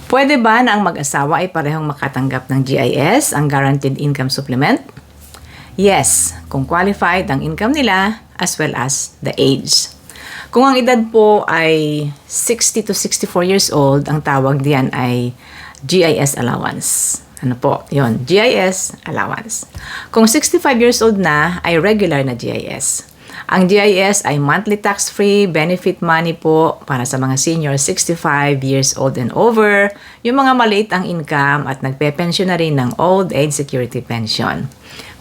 Pwede ba na ang mag-asawa ay parehong makatanggap ng GIS, ang Guaranteed Income Supplement? Yes, kung qualified ang income nila as well as the age. Kung ang edad po ay 60 to 64 years old, ang tawag diyan ay GIS allowance. Ano po? Yon, GIS allowance. Kung 65 years old na, ay regular na GIS. Ang GIS ay monthly tax-free benefit money po para sa mga senior 65 years old and over, yung mga maliit ang income at nagpe-pension na rin ng old age security pension.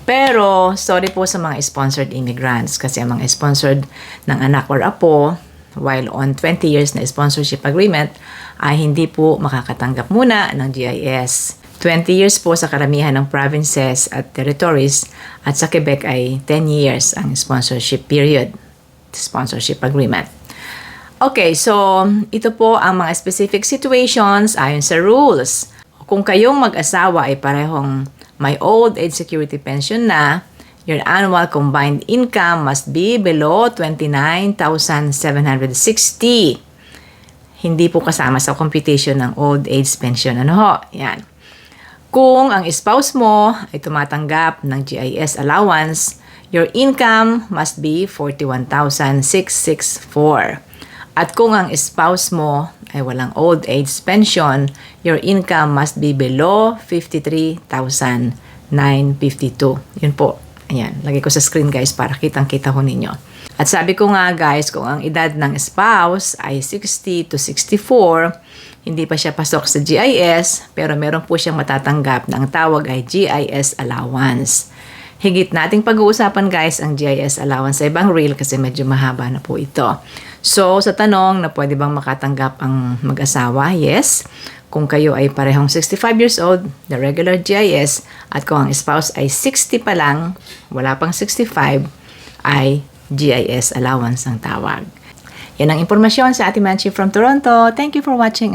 Pero, sorry po sa mga sponsored immigrants kasi ang mga sponsored ng anak or apo, while on 20 years na sponsorship agreement, ay hindi po makakatanggap muna ng GIS. 20 years po sa karamihan ng provinces at territories at sa Quebec ay 10 years ang sponsorship period, sponsorship agreement. Okay, so ito po ang mga specific situations ayon sa rules. Kung kayong mag-asawa ay parehong may old age security pension na, your annual combined income must be below 29,760. Hindi po kasama sa computation ng old age pension. Ano ho? Yan. Kung ang spouse mo ay tumatanggap ng GIS allowance, your income must be 41,664. At kung ang spouse mo ay walang old age pension, your income must be below 53,952. Yun po. Ayan, lagay ko sa screen guys para kitang-kita ko ninyo. At sabi ko nga guys, kung ang edad ng spouse ay 60 to 64, hindi pa siya pasok sa GIS, pero meron po siyang matatanggap na ang tawag ay GIS allowance. Higit nating pag-uusapan guys ang GIS allowance sa ibang reel kasi medyo mahaba na po ito. So, sa tanong na pwede bang makatanggap ang mag-asawa, yes. Kung kayo ay parehong 65 years old, the regular GIS, at kung ang spouse ay 60 pa lang, wala pang 65, ay GIS allowance ang tawag. Yan ang impormasyon sa ating Manchi from Toronto. Thank you for watching.